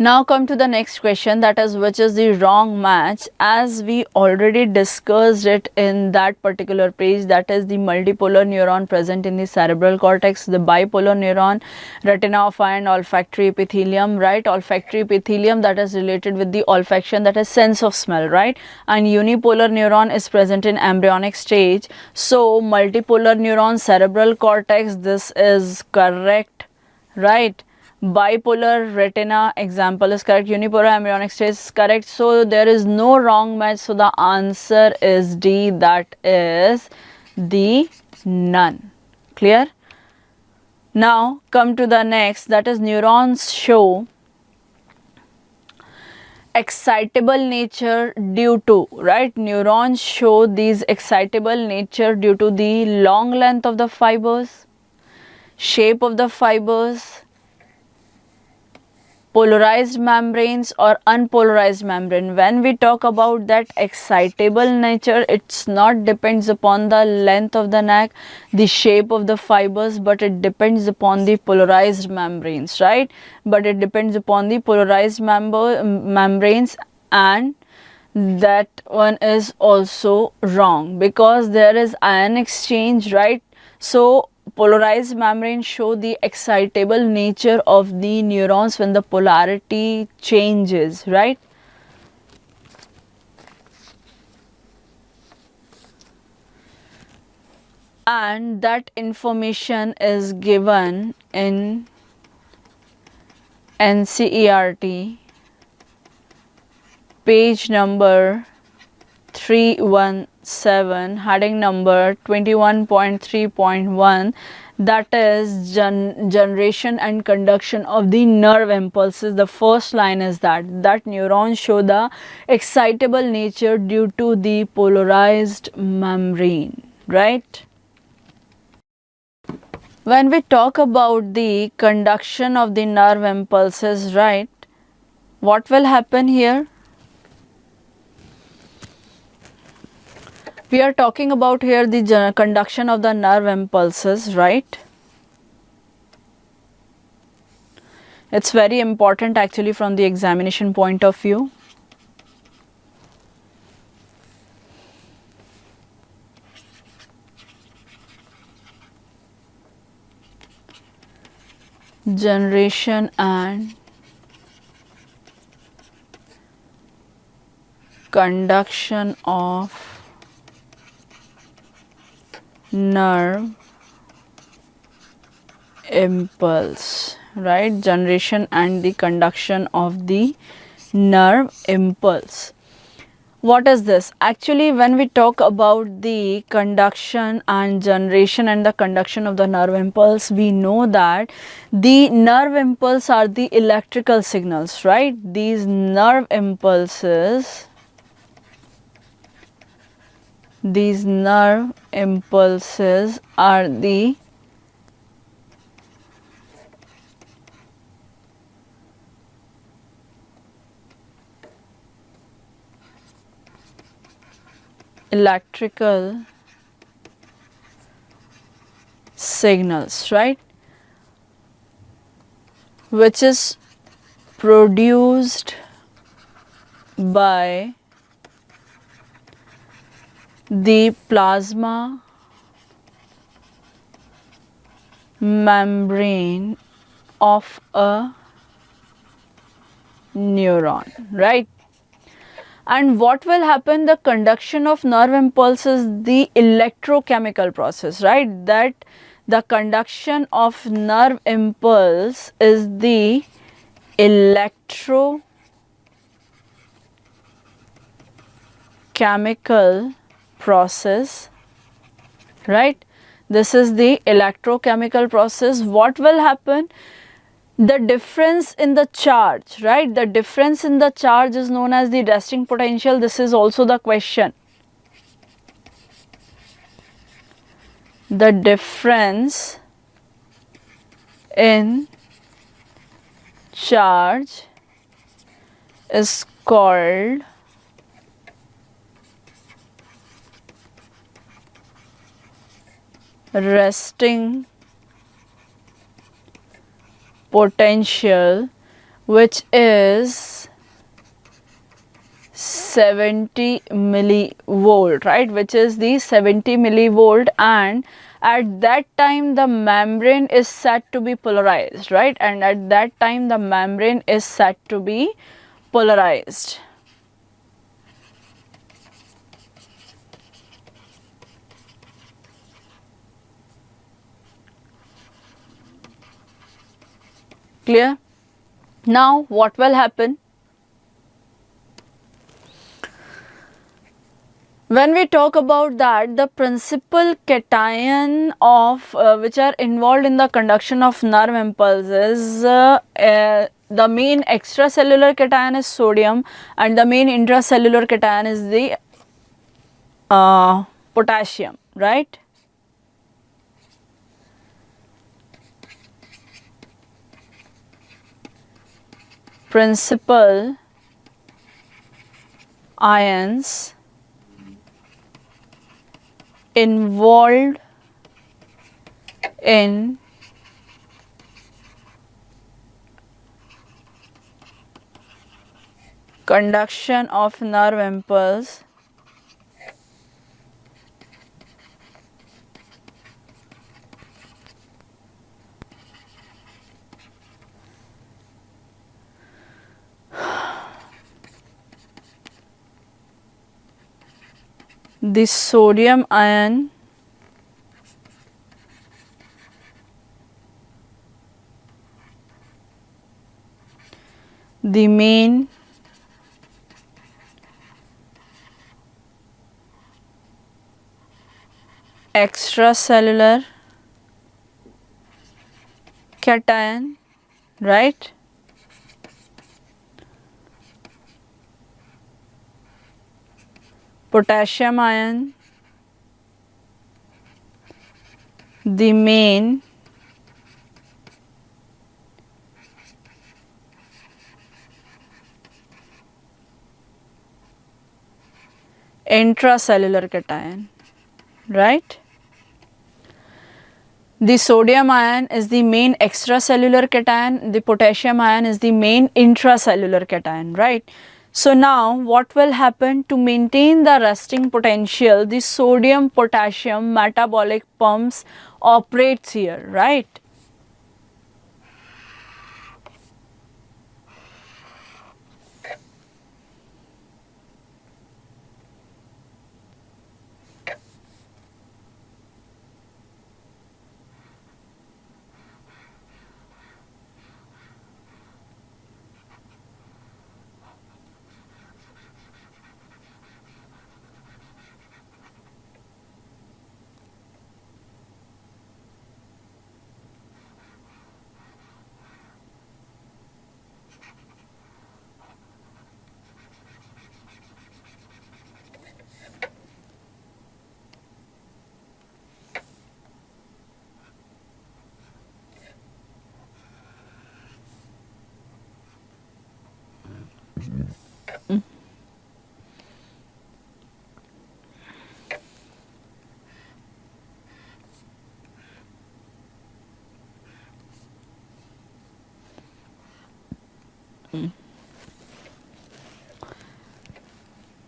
Now come to the next question, that is which is the wrong match. As we already discussed it in that particular page, that is the multipolar neuron present in the cerebral cortex, the bipolar neuron, retina of eye and olfactory epithelium, right? Olfactory epithelium that is related with the olfaction, that is sense of smell, right? And unipolar neuron is present in embryonic stage. So multipolar neuron, cerebral cortex, this is correct, right? Bipolar retina example is correct, unipolar embryonic stage is correct, so there is no wrong match, so the answer is D, that is the none. Clear? Now come to the next, that is neurons show excitable nature due to, right? Neurons show these excitable nature due to the long length of the fibers, shape of the fibers, polarized membranes or unpolarized membrane. When we talk about that excitable nature, it's not depends upon the length of the neck, the shape of the fibers, but it depends upon the polarized membranes, right? But it depends upon the polarized membranes, and that one is also wrong because there is ion exchange, right? So polarized membranes show the excitable nature of the neurons when the polarity changes, right? And that information is given in NCERT page number 317, heading number 21.3.1, that is generation and conduction of the nerve impulses. The first line is that neurons show the excitable nature due to the polarized membrane, right? When we talk about the conduction of the nerve impulses, right, what will happen here? We are talking about here the conduction of the nerve impulses, right? It's very important actually from the examination point of view. Generation and conduction of nerve impulse, right? Generation and the conduction of the nerve impulse. What is this? Actually, when we talk about the conduction and generation and the conduction of the nerve impulse, we know that the nerve impulse are the electrical signals, right? These nerve impulses are the electrical signals, right, which is produced by the plasma membrane of a neuron, right? And what will happen? The conduction of nerve impulse is the electrochemical process, right? That the conduction of nerve impulse is the electrochemical process, right? This is the electrochemical process. What will happen? The difference in the charge, right? The difference in the charge is known as the resting potential. This is also the question. The difference in charge is called resting potential, which is 70 millivolt, right, which is the 70 millivolt, and at that time the membrane is said to be polarized, right, and at that time the membrane is said to be polarized. Clear? Now what will happen? When we talk about that, the principal cation of which are involved in the conduction of nerve impulses, the main extracellular cation is sodium and the main intracellular cation is the potassium, right? Principal ions involved in conduction of nerve impulse the sodium ion the main extracellular cation, right? Potassium ion the main intracellular cation, right? The sodium ion is the main extracellular cation, the potassium ion is the main intracellular cation, right? So now what will happen to maintain the resting potential? The sodium potassium metabolic pumps operates here, right?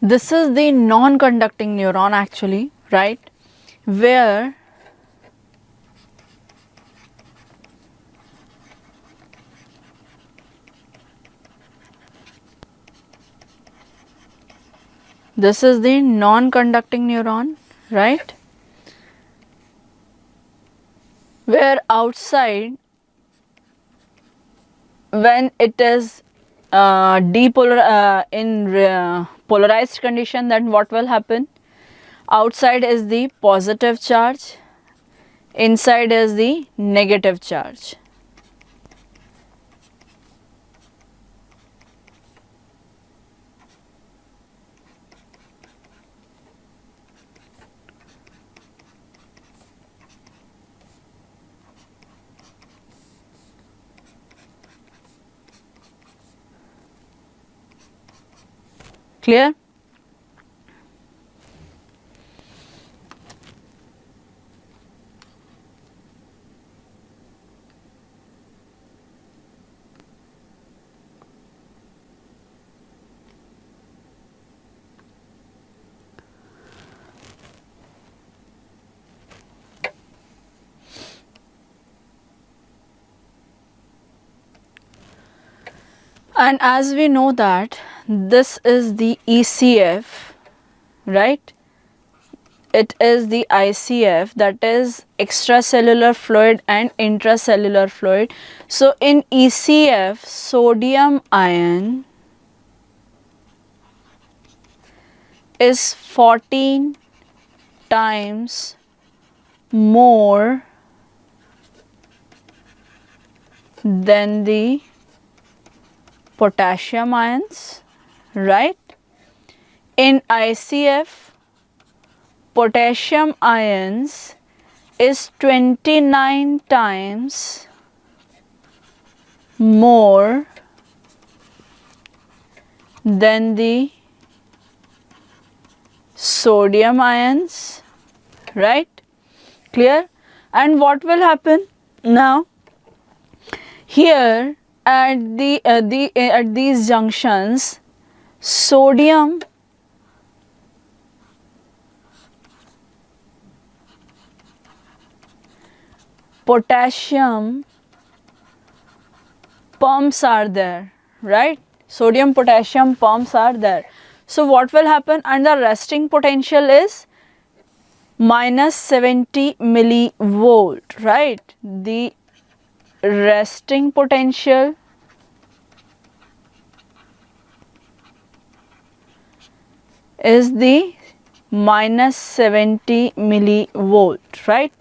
This is the non-conducting neuron actually, right, where this is the non-conducting neuron, right, where outside when it is polarized condition, then what will happen? Outside is the positive charge, inside is the negative charge. Clear? And as we know that this is the ECF, right? It is the ICF, that is extracellular fluid and intracellular fluid. So in ECF, sodium ion is 14 times more than the potassium ions, right? In ICF, potassium ions is 29 times more than the sodium ions, right? Clear? And what will happen now? Here at these junctions, sodium potassium pumps are there, right? Sodium potassium pumps are there. So what will happen? And the resting potential is minus 70 millivolt, right? The resting potential is the minus 70 millivolt, right?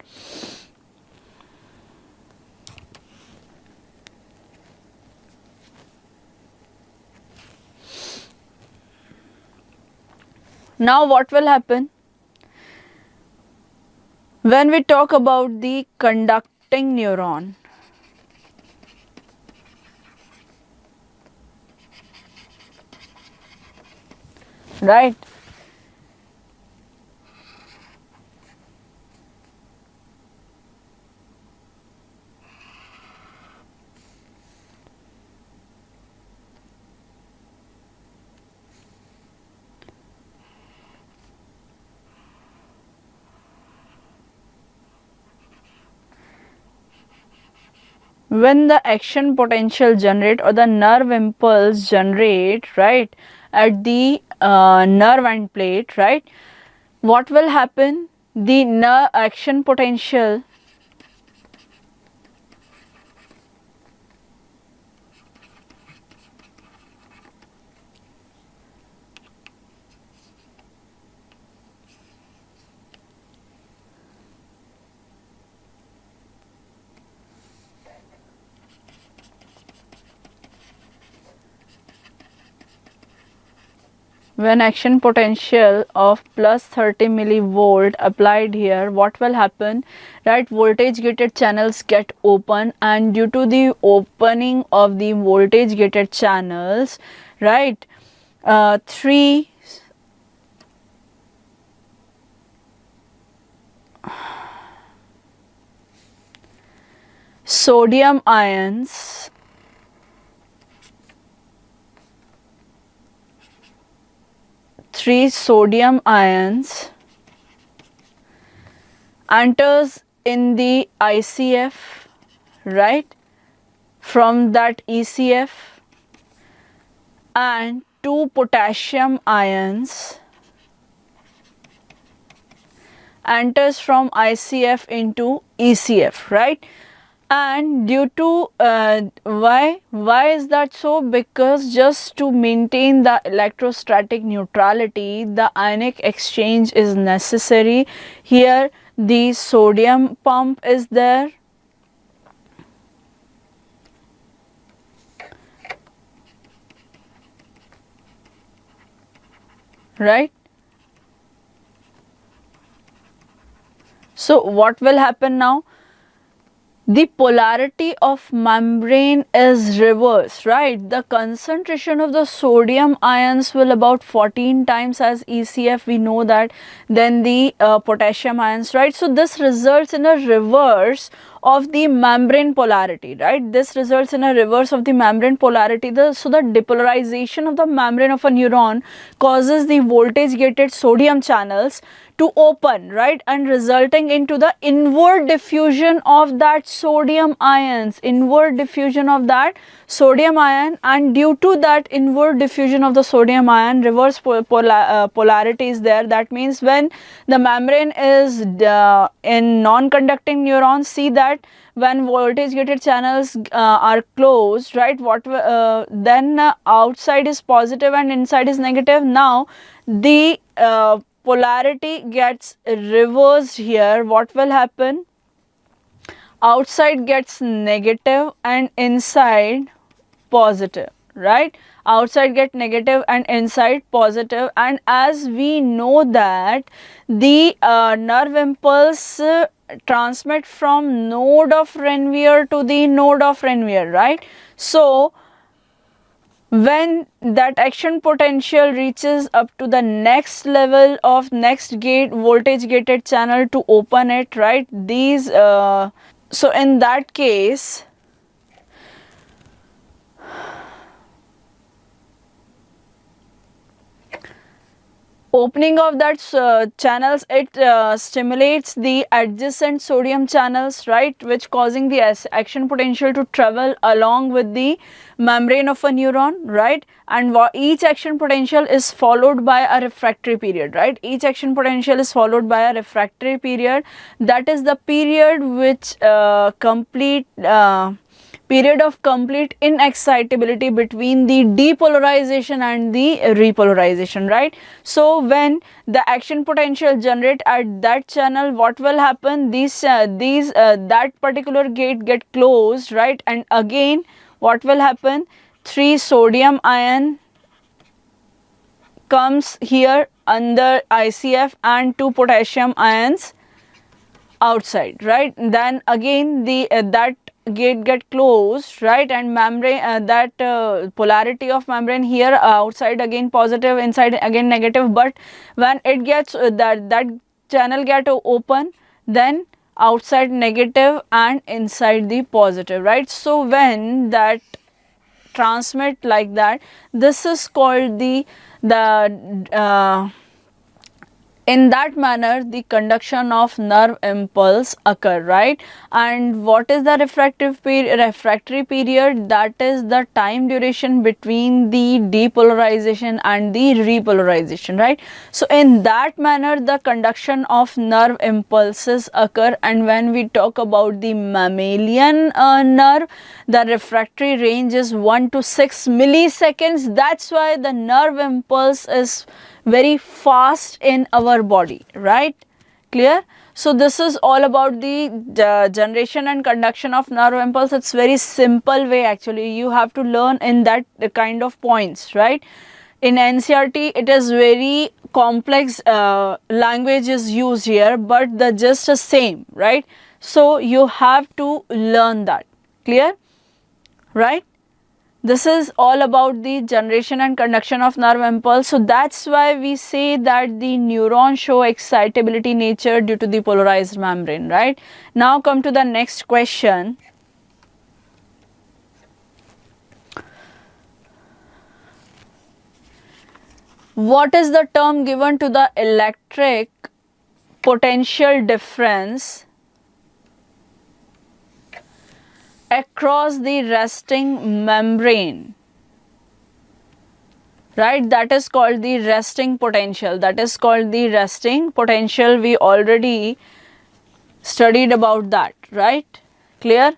Now what will happen? When we talk about the conducting neuron, right? When the action potential generate or the nerve impulse generate, right, at the nerve end plate, right, what will happen? The nerve action potential when action potential of plus 30 millivolt applied here, what will happen? Right, voltage gated channels get open, and due to the opening of the voltage gated channels, right, three sodium ions enters in the ICF, right, from that ECF, and 2 potassium ions enters from ICF into ECF, right? And due to why is that so? Because just to maintain the electrostatic neutrality, the ionic exchange is necessary. Here the sodium pump is there, right? So what will happen now? The polarity of membrane is reversed, right? The concentration of the sodium ions will about 14 times as ECF, we know that, than the potassium ions, right? So this results in a reverse of the membrane polarity, right? This results in a reverse of the membrane polarity. So the depolarization of the membrane of a neuron causes the voltage gated sodium channels to open, right, and resulting into the inward diffusion of that sodium ions, inward diffusion of that sodium ion, and due to that inward diffusion of the sodium ion, reverse polarity is there. That means when the membrane is in non-conducting neurons, see that when voltage gated channels are closed, right, then outside is positive and inside is negative. Now the polarity gets reversed here. What will happen? Outside gets negative and inside positive, right? Outside get negative and inside positive. And as we know that the nerve impulse transmit from node of Ranvier to the node of Ranvier, right? So when that action potential reaches up to the next level of next gate, voltage gated channel to open it, right, these so in that case, opening of that channels, it stimulates the adjacent sodium channels, right, which causing the action potential to travel along with the membrane of a neuron, right? And each action potential is followed by a refractory period, right? Each action potential is followed by a refractory period. That is the period which period of complete inexcitability between the depolarization and the repolarization, right? So when the action potential generate at that channel, what will happen? That particular gate get closed, right? And again, what will happen? 3 sodium ion comes here under ICF and 2 potassium ions outside, right? Then again the that gate get closed, right? And membrane polarity of membrane here outside again positive, inside again negative. But when it gets that channel get open, then outside negative and inside the positive, right? So when that transmit like that, this is called the in that manner the conduction of nerve impulse occur, right? And what is the refractory period? That is the time duration between the depolarization and the repolarization, right? So in that manner the conduction of nerve impulses occur. And when we talk about the mammalian nerve, the refractory range is 1 to 6 milliseconds. That's why the nerve impulse is very fast in our body, right? Clear? So this is all about the generation and conduction of nerve impulse. It's very simple way actually. You have to learn in that kind of points, right? In NCERT it is very complex language is used here, but the gist is same, right? So you have to learn that. Clear? Right? This is all about the generation and conduction of nerve impulse. So that's why we say that the neurons show excitability nature due to the polarized membrane, right? Now come to the next question. What is the term given to the electric potential difference across the resting membrane, right? That is called the resting potential. That is called the resting potential. We already studied about that, right? Clear?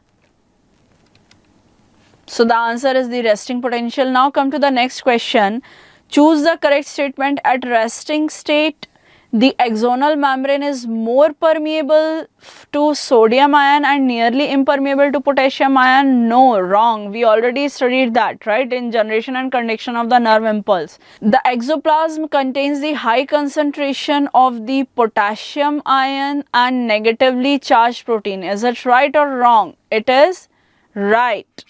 So the answer is the resting potential. Now come to the next question. Choose the correct statement. At resting state, the axonal membrane is more permeable to sodium ion and nearly impermeable to potassium ion. No, wrong. We already studied that, right, in generation and conduction of the nerve impulse. The exoplasm contains the high concentration of the potassium ion and negatively charged protein. Is it right or wrong? It is right,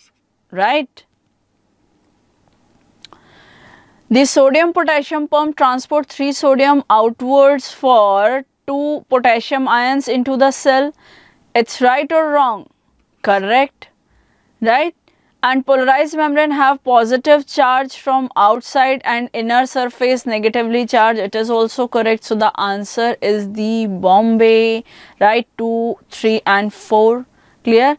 right? The sodium-potassium pump transport 3 sodium outwards for 2 potassium ions into the cell. It's right or wrong? Correct, right? And polarized membrane have positive charge from outside and inner surface negatively charged. It is also correct. So the answer is the Bombay, right? 2, 3 and 4. Clear?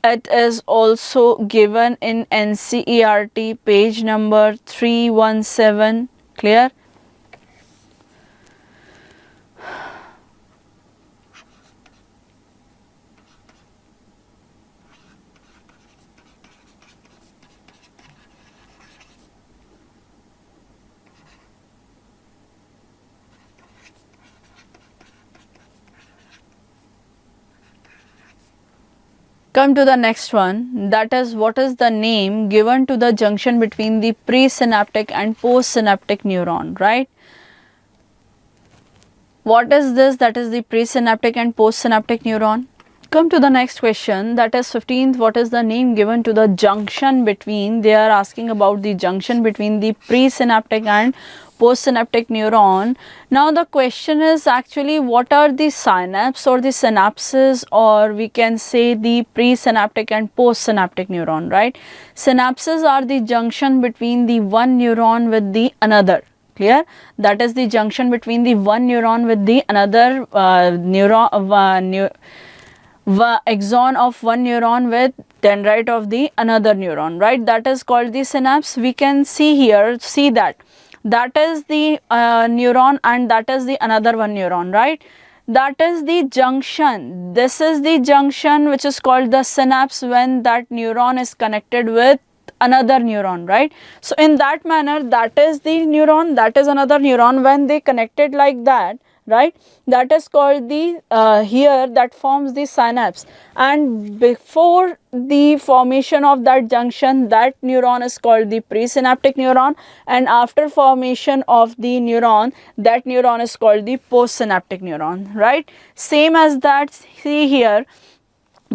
It is also given in NCERT page number 317. Clear? Come to the next one, that is, what is the name given to the junction between the presynaptic and postsynaptic neuron, right? What is this? That is the presynaptic and postsynaptic neuron. Come to the next question, that is 15th, what is the name given to the junction between, they are asking about the junction between the presynaptic and postsynaptic neuron. Now the question is actually what are the synapse or the synapses, or we can say the presynaptic and postsynaptic neuron, right? Synapses are the junction between the one neuron with the another. Clear? That is the junction between the one neuron with the another axon of one neuron with dendrite of the another neuron, right? That is called the synapse. We can see here, see that is the neuron and that is the another one neuron, right? That is the junction. This is the junction which is called the synapse when that neuron is connected with another neuron, right? So in that manner, that is the neuron, that is another neuron, when they connected like that, right? That is called the here that forms the synapse, and before the formation of that junction, that neuron is called the presynaptic neuron, and after formation of the neuron, that neuron is called the postsynaptic neuron, right? Same as that, see here,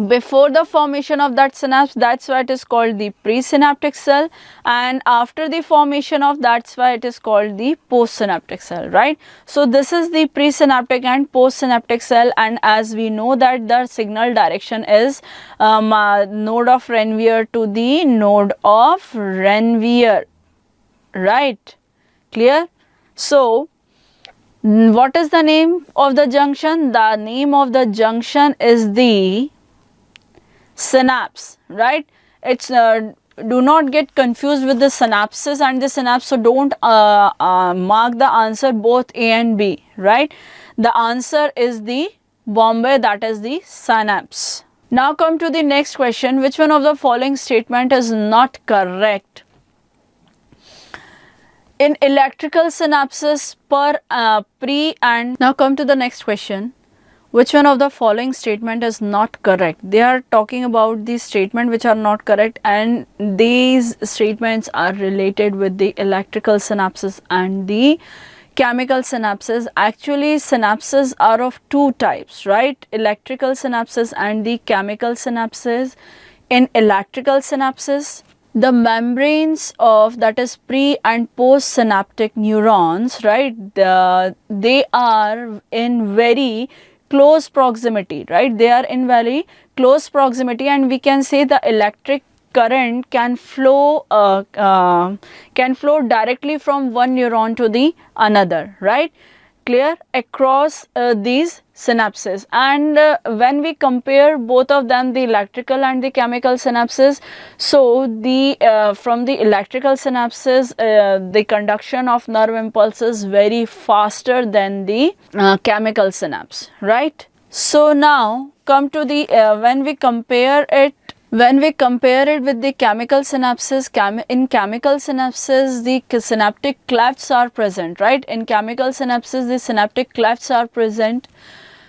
before the formation of that synapse, that's why it is called the presynaptic cell, and after the formation of, that's why it is called the postsynaptic cell, right? So this is the presynaptic and postsynaptic cell, and as we know that the signal direction is node of Ranvier to the node of Ranvier, right? Clear? So what is the name of the junction? The name of the junction is the synapse, right? It's do not get confused with the synapses and the synapse, so don't mark the answer both A and B, right? The answer is the Bombay, that is the synapse. Now come to the next question, which one of the following statement is not correct? In electrical synapses pre and, now come to the next question, which one of the following statement is not correct? They are talking about the statement which are not correct, and these statements are related with the electrical synapses and the chemical synapses. Actually synapses are of two types, right? Electrical synapses and the chemical synapses. In electrical synapses, the membranes of, that is, pre and post synaptic neurons, right, they are in very close proximity, right? They are in very close proximity, and we can say the electric current can flow directly from one neuron to the another, right? Clear? Across these synapses, and when we compare both of them, the electrical and the chemical synapses, so the from the electrical synapses the conduction of nerve impulses very faster than the chemical synapse, right? So now come to the when we compare it with the chemical synapses, in chemical synapses the synaptic clefts are present, right? In chemical synapses the synaptic clefts are present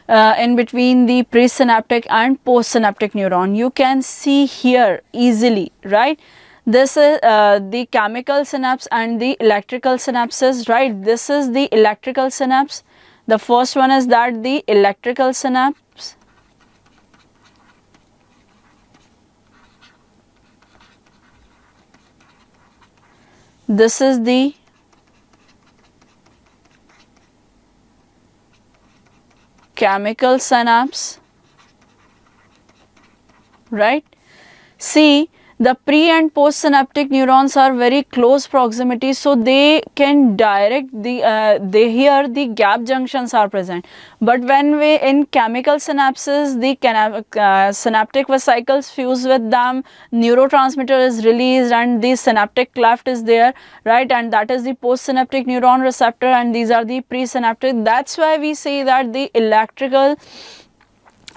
in between the presynaptic and postsynaptic neuron. You can see here easily, right? This is the chemical synapse and the electrical synapses, right? This is the electrical synapse. The first one is that the electrical synapse. This is the chemical synapse, right? See, the pre and post synaptic neurons are very close proximity, so they can direct the here the gap junctions are present. But when we in chemical synapses, the synaptic vesicles fuse with them, neurotransmitter is released and the synaptic cleft is there, right, and that is the postsynaptic neuron receptor, and these are the presynaptic. That's why we say that the electrical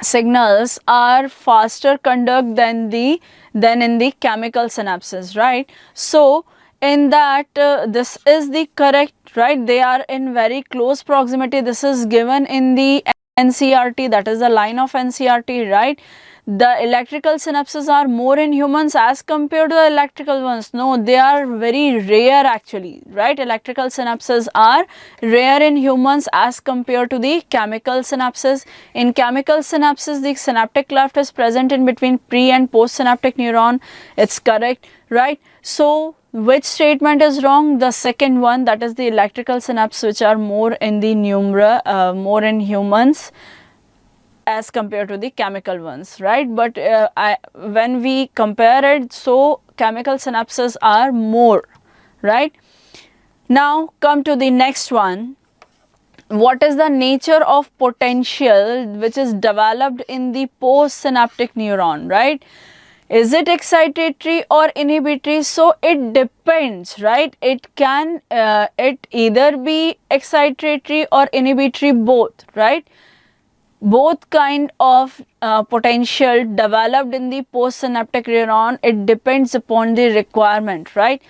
signals are faster conduct than in the chemical synapses, right? So in that this is the correct, right, they are in very close proximity. This is given in the NCRT, that is the line of NCRT, right? The electrical synapses are more in humans as compared to the electrical ones. No, they are very rare actually, right? Electrical synapses are rare in humans as compared to the chemical synapses. In chemical synapses, the synaptic cleft is present in between pre and post synaptic neuron. It's correct, right? So which statement is wrong? The second one, that is the electrical synapses which are more in the more in humans as compared to the chemical ones, right? But when we compare it, so chemical synapses are more, right? Now come to the next one. What is the nature of potential which is developed in the postsynaptic neuron, right? Is it excitatory or inhibitory? So it depends, right? It can it either be excitatory or inhibitory, both, right? Both kind of potential developed in the postsynaptic neuron. It depends upon the requirement, right?